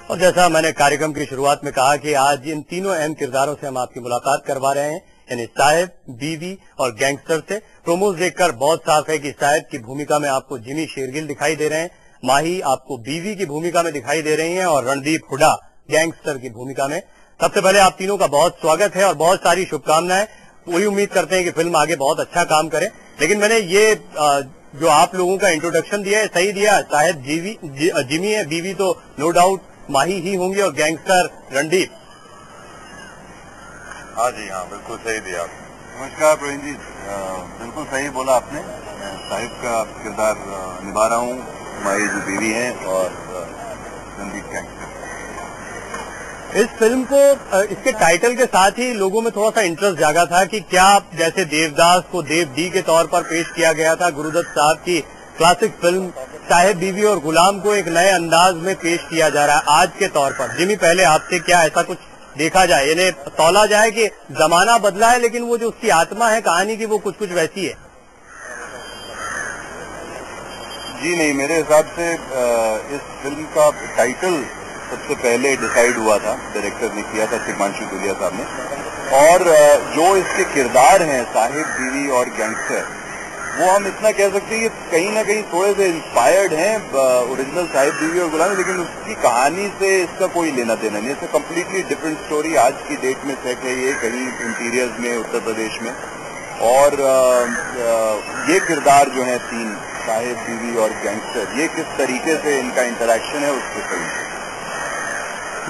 और जैसा मैंने कार्यक्रम की शुरुआत में कहा कि आज इन तीनों अहम किरदारों से हम आपकी मुलाकात करवा रहे हैं, यानी साहिब, बीवी और गैंगस्टर से। प्रोमोज देखकर बहुत साफ है कि साहिब की भूमिका में आपको जिमी शेरगिल दिखाई दे रहे हैं, माही आपको बीवी की भूमिका में दिखाई दे रही हैं और रणदीप हुड्डा गैंगस्टर की भूमिका में। सबसे पहले आप तीनों का बहुत स्वागत है और बहुत सारी शुभकामनाएं। पूरी उम्मीद करते हैं कि फिल्म आगे बहुत अच्छा काम करे। लेकिन मैंने ये जो आप लोगों का इंट्रोडक्शन दिया है सही दिया। साहिब जिमी है, बीवी तो नो डाउट माही ही होंगी और गैंगस्टर रणदीप। हाँ जी, हाँ बिल्कुल सही दिया आपने। नमस्कार प्रवीण जी, बिल्कुल सही बोला आपने। साहिब का किरदार निभा रहा हूँ, हमारी जो बीवी है, और रणदीप गैंगस्टर। इस फिल्म को इसके टाइटल के साथ ही लोगों में थोड़ा सा इंटरेस्ट जागा था कि क्या जैसे देवदास को देव डी के तौर पर पेश किया गया था, गुरुदत्त साहब की क्लासिक फिल्म साहिब, बीवी और गुलाम को एक नए अंदाज में पेश किया जा रहा है आज के तौर पर। जिमी, पहले आपसे क्या ऐसा कुछ देखा जाए, यानी तौला जाए कि जमाना बदला है लेकिन वो जो उसकी आत्मा है कहानी की वो कुछ कुछ वैसी है? जी नहीं, मेरे हिसाब से इस फिल्म का टाइटल सबसे पहले डिसाइड हुआ था, डायरेक्टर ने किया था तिग्मांशु धूलिया साहब ने। और जो इसके किरदार हैं साहिब, बीवी और गैंगस्टर, वो हम इतना कह सकते हैं कि कहीं ना कहीं थोड़े से इंस्पायर्ड हैं ओरिजिनल साहिब, बीवी और गुलाम, लेकिन उसकी कहानी से इसका कोई लेना देना नहीं। इसका कम्प्लीटली डिफरेंट स्टोरी आज की डेट में सेट है, ये कहीं इंटीरियर्स में उत्तर प्रदेश में। और ये किरदार जो है तीन, साहिब, बीवी और गैंगस्टर, ये किस तरीके से इनका इंटरेक्शन है उसके फिल्म।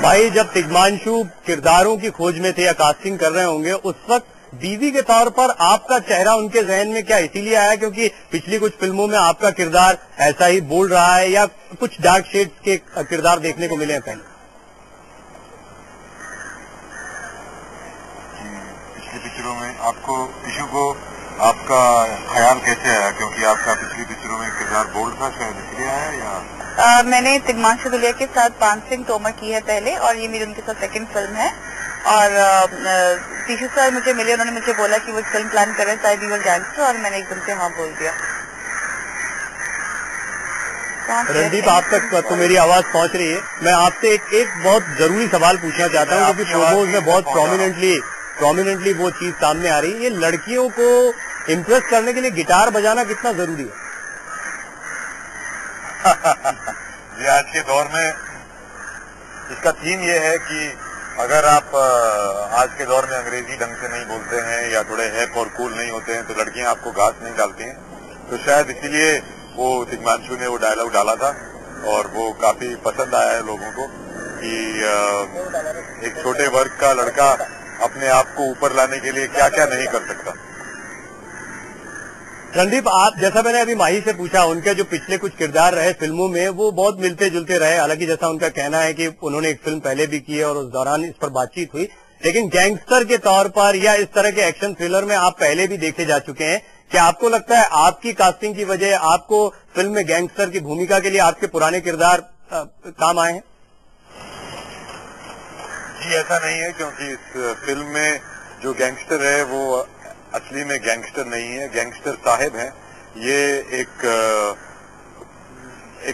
भाई, जब तिग्मांशु किरदारों की खोज में थे या कास्टिंग कर रहे होंगे, उस वक्त बीवी के तौर पर आपका चेहरा उनके जहन में क्या इसीलिए आया क्योंकि पिछली कुछ फिल्मों में आपका किरदार ऐसा ही बोल रहा है, या कुछ डार्क शेड्स के किरदार देखने को मिले हैं पहले? पिछली पिक्चरों में आपको टिशू को आपका ख्याल कैसे आया, क्योंकि आपका पिछली पिक्चरों में किरदार बोल्ड था, शायद इसलिए आया या? मैंने तिग्मांशु धूलिया के साथ पान सिंह तोमर की है पहले, और ये मेरी उनके साथ सेकंड फिल्म है। और टीशू सर मुझे मिले, उन्होंने मुझे बोला कि वो फिल्म प्लान कर रहे हैं साहिब, बीवी और गैंगस्टर, और मैंने एकदम से हाँ बोल दिया। रणदीप, आप तक तो मेरी आवाज पहुंच रही है। मैं आपसे एक बहुत जरूरी सवाल पूछना चाहता हूं क्योंकि प्रोमोज में बहुत प्रोमिनेंटली वो चीज सामने आ रही है। ये लड़कियों को इम्प्रेस करने के लिए गिटार बजाना कितना जरूरी है? ये आज के दौर में इसका थीम ये है कि अगर आप आज के दौर में अंग्रेजी ढंग से नहीं बोलते हैं या थोड़े हैप और कूल नहीं होते हैं तो लड़कियां आपको घास नहीं डालती हैं। तो शायद इसीलिए वो तिग्मांशु ने वो डायलॉग डाला था और वो काफी पसंद आया है लोगों को कि एक छोटे वर्ग का लड़का अपने आप को ऊपर लाने के लिए क्या क्या नहीं कर सकता। रणदीप, आप जैसा मैंने अभी माही से पूछा, उनके जो पिछले कुछ किरदार रहे फिल्मों में वो बहुत मिलते जुलते रहे। हालांकि जैसा उनका कहना है कि उन्होंने एक फिल्म पहले भी की है और उस दौरान इस पर बातचीत हुई, लेकिन गैंगस्टर के तौर पर या इस तरह के एक्शन थ्रिलर में आप पहले भी देखे जा चुके हैं। क्या आपको लगता है आपकी कास्टिंग की वजह आपको फिल्म में गैंगस्टर की भूमिका के लिए आपके पुराने किरदार काम आए हैं? जी ऐसा नहीं है, क्योंकि इस फिल्म में जो गैंगस्टर है वो असली में गैंगस्टर नहीं है, गैंगस्टर साहिब है। ये एक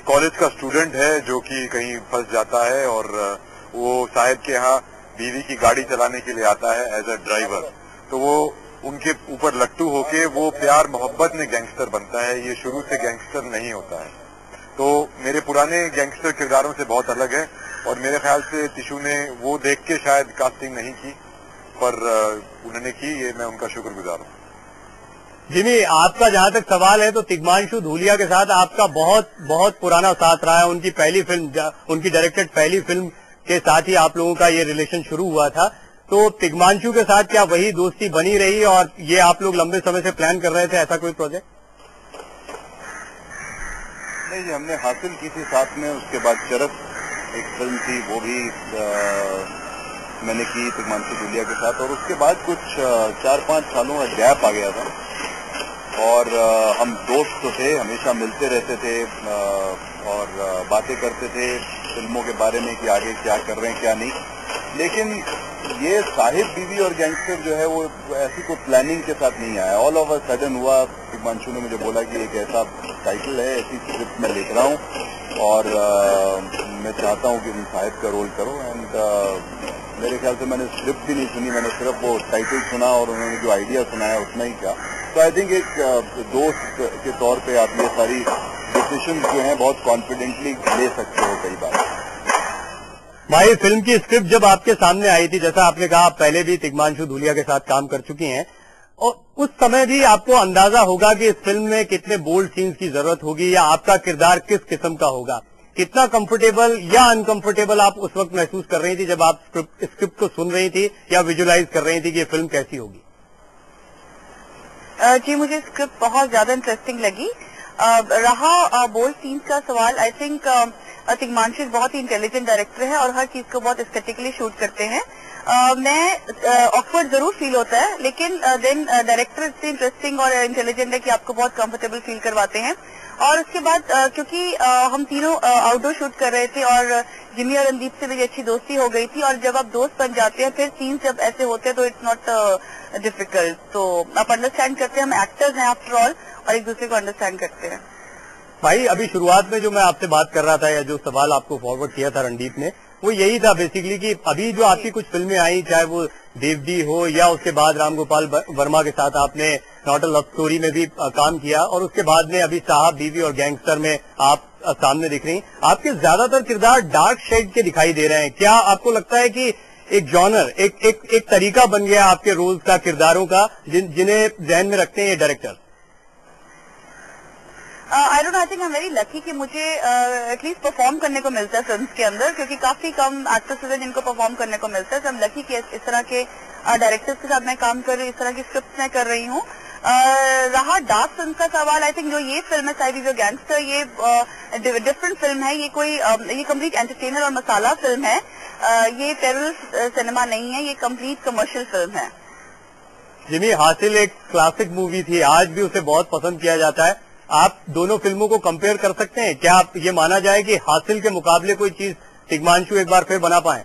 कॉलेज का स्टूडेंट है जो कि कहीं फंस जाता है और वो साहिब के यहाँ बीवी की गाड़ी चलाने के लिए आता है एज अ ड्राइवर। तो वो उनके ऊपर लट्टू होके वो प्यार मोहब्बत में गैंगस्टर बनता है। ये शुरू से गैंगस्टर नहीं होता है। तो मेरे पुराने गैंगस्टर किरदारों से बहुत अलग है और मेरे ख्याल से टिशू ने वो देख के शायद कास्टिंग नहीं की, पर उन्होंने की, ये मैं उनका शुक्रगुजार हूँ। जिमी, आपका जहां तक सवाल है तो तिग्मांशु धूलिया के साथ आपका बहुत बहुत पुराना साथ रहा है। उनकी पहली फिल्म, उनकी डायरेक्टेड पहली फिल्म के साथ ही आप लोगों का ये रिलेशन शुरू हुआ था। तो तिग्मांशु के साथ क्या वही दोस्ती बनी रही और ये आप लोग लंबे समय से प्लान कर रहे थे ऐसा कोई प्रोजेक्ट? नहीं जी, हमने हासिल की थी साथ में। उसके बाद चरस एक फिल्म थी, वो भी मैंने की तिग्मांशु धूलिया के साथ, और उसके बाद कुछ 4-5 सालों का गैप आ गया था। और हम दोस्त तो थे, हमेशा मिलते रहते थे और बातें करते थे फिल्मों के बारे में कि आगे क्या कर रहे हैं क्या नहीं। लेकिन ये साहिब, बीवी और गैंगस्टर जो है वो ऐसी कोई प्लानिंग के साथ नहीं आया, ऑल ऑफ अ सडन हुआ। तिग्मांशु ने मुझे बोला कि एक ऐसा टाइटल है, ऐसी स्क्रिप्ट मैं लिख रहा हूँ और मैं चाहता हूँ कि तुम साहिब का रोल करो। एंड मेरे ख्याल से मैंने स्क्रिप्ट भी नहीं सुनी, मैंने सिर्फ वो टाइटल सुना और उन्होंने जो आइडिया सुनाया उतना ही क्या। तो आई थिंक एक दोस्त के तौर पे आप ये सारी डिसीजन जो हैं बहुत कॉन्फिडेंटली ले सकते हो कई बार। भाई, फिल्म की स्क्रिप्ट जब आपके सामने आई थी, जैसा आपने कहा आप पहले भी तिग्मांशु धूलिया के साथ काम कर चुकी हैं, और उस समय भी आपको अंदाजा होगा कि इस फिल्म में कितने बोल्ड सीन्स की जरूरत होगी या आपका किरदार किस किस्म का होगा। कितना कंफर्टेबल या अनकंफर्टेबल आप उस वक्त महसूस कर रही थी जब आप स्क्रिप्ट को सुन रही थी या विजुलाइज कर रही थी कि ये फिल्म कैसी होगी? जी, मुझे स्क्रिप्ट बहुत ज्यादा इंटरेस्टिंग लगी। रहा बोल्ड सीन्स का सवाल, आई थिंक तिग्मांशु बहुत ही इंटेलिजेंट डायरेक्टर है और हर चीज को बहुत एस्थेटिकली शूट करते हैं। मैं ऑकवर्ड जरूर फील होता है, लेकिन देन डायरेक्टर इतने इंटरेस्टिंग और इंटेलिजेंट है कि आपको बहुत कंफर्टेबल फील करवाते हैं। और उसके बाद क्योंकि हम तीनों आउटडोर शूट कर रहे थे और जिमी और रणदीप से मेरी अच्छी दोस्ती हो गई थी, और जब आप दोस्त बन जाते हैं फिर सीन जब ऐसे होते हैं तो इट्स नॉट डिफिकल्ट। तो आप अंडरस्टैंड करते हैं, हम एक्टर्स हैं आफ्टर ऑल, और एक दूसरे को अंडरस्टैंड करते हैं। भाई, अभी शुरुआत में जो मैं आपसे बात कर रहा था या जो सवाल आपको फॉरवर्ड किया था रणदीप ने, वो यही था बेसिकली कि अभी जो आपकी कुछ फिल्में आई, चाहे वो देवदी हो या उसके बाद राम गोपाल वर्मा के साथ आपने नॉट अ लव स्टोरी में भी काम किया, और उसके बाद में अभी साहब, बीवी और गैंगस्टर में आप सामने दिख रही, आपके ज्यादातर किरदार डार्क शेड के दिखाई दे रहे हैं। क्या आपको लगता है कि एक जॉनर, एक तरीका बन गया आपके रोल्स का, किरदारों का, जिन्हें ध्यान में रखते हैं ये director? I don't know, I think I am very lucky कि मुझे एटलीस्ट परफॉर्म करने को मिलता है फिल्म्स के अंदर, क्योंकि काफी कम एक्टर्स हैं जिनको परफॉर्म करने को मिलता है। तो आई एम लकी कि इस तरह के डायरेक्टर्स के साथ मैं काम कर रही हूँ, इस तरह की स्क्रिप्ट मैं कर रही हूँ। रहा डार्क फिल्म का सवाल, आई थिंक जो ये फिल्म है साहिब वीवी गैंगस्टर, ये डिफरेंट फिल्म है। ये कंप्लीट एंटरटेनर और मसाला फिल्म है। ये टेररिस्ट सिनेमा नहीं है, ये कंप्लीट कमर्शियल फिल्म है। जिमी, हासिल एक क्लासिक मूवी थी, आज भी उसे बहुत पसंद किया जाता है। आप दोनों फिल्मों को कंपेयर कर सकते हैं? क्या आप ये माना जाए कि हासिल के मुकाबले कोई चीज तिग्मांशु एक बार फिर बना पाए?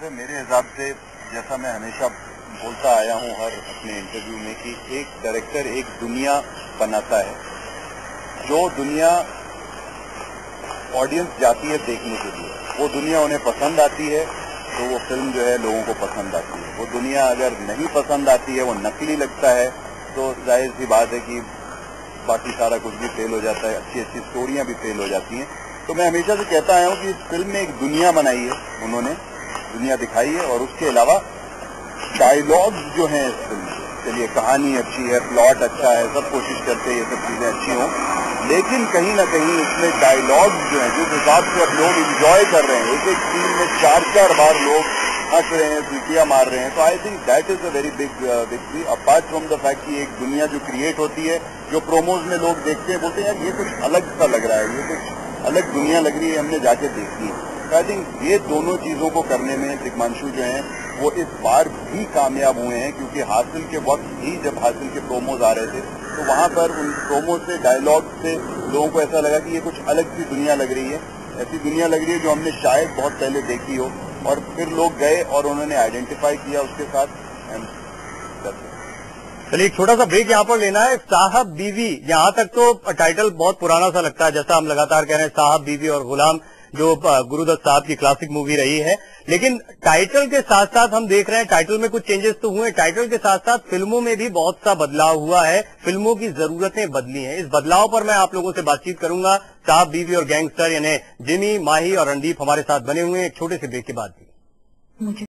मेरे हिसाब से, जैसा मैं हमेशा बोलता आया हूं हर अपने इंटरव्यू में, कि एक डायरेक्टर एक दुनिया बनाता है, जो दुनिया ऑडियंस जाती है देखने के लिए, वो दुनिया उन्हें पसंद आती है तो वो फिल्म जो है लोगों को पसंद आती है। वो दुनिया अगर नहीं पसंद आती है, वो नकली लगता है, तो जाहिर सी बात है कि बाकी सारा कुछ भी फेल हो जाता है, अच्छी अच्छी स्टोरियां भी फेल हो जाती हैं। तो मैं हमेशा से कहता आया हूं कि इस फिल्म में एक दुनिया बनाई है, उन्होंने दुनिया दिखाई है, और उसके अलावा डायलॉग्स जो हैं इस फिल्म के, चलिए कहानी अच्छी है, प्लॉट अच्छा है, सब कोशिश करते हैं ये सब चीजें अच्छी हों, लेकिन कहीं ना कहीं इसमें डायलॉग्स जो हैं, जिस हिसाब से अब लोग इंजॉय कर रहे हैं, एक एक सीन में 4-4 बार लोग हंस रहे हैं, सीटियां मार रहे हैं, तो I think that is a very big victory. Apart from the fact कि एक दुनिया जो क्रिएट होती है, जो प्रोमोज में लोग देखते हैं, बोलते हैं यार ये कुछ अलग सा लग रहा है, ये कुछ अलग दुनिया लग रही है, हमने जाके देखी है। तो आई थिंक ये दोनों चीजों को करने में तिग्मांशु जो हैं वो इस बार भी कामयाब हुए हैं, क्योंकि हासिल के वक्त ही जब हासिल के प्रोमोज आ रहे थे, तो वहां पर उन प्रोमो से, डायलॉग से लोगों को ऐसा लगा कि ये कुछ अलग सी दुनिया लग रही है, ऐसी दुनिया लग रही है जो हमने शायद बहुत पहले देखी हो, और फिर लोग गए और उन्होंने आइडेंटिफाई किया उसके साथ। चलिए, एक छोटा सा ब्रेक यहाँ पर लेना है। साहब बीवी, यहाँ तक तो टाइटल बहुत पुराना सा लगता है, जैसा हम लगातार कह रहे हैं, साहब बीवी और गुलाम, जो गुरुदत्त साहब की क्लासिक मूवी रही है, लेकिन टाइटल के साथ साथ हम देख रहे हैं टाइटल में कुछ चेंजेस तो हुए, टाइटल के साथ साथ फिल्मों में भी बहुत सा बदलाव हुआ है, फिल्मों की जरूरतें बदली हैं। इस बदलाव पर मैं आप लोगों से बातचीत करूंगा। साहब बीवी और गैंगस्टर यानी जिमी, माही और रणदीप हमारे साथ बने हुए हैं। एक छोटे से ब्रेक के बाद भी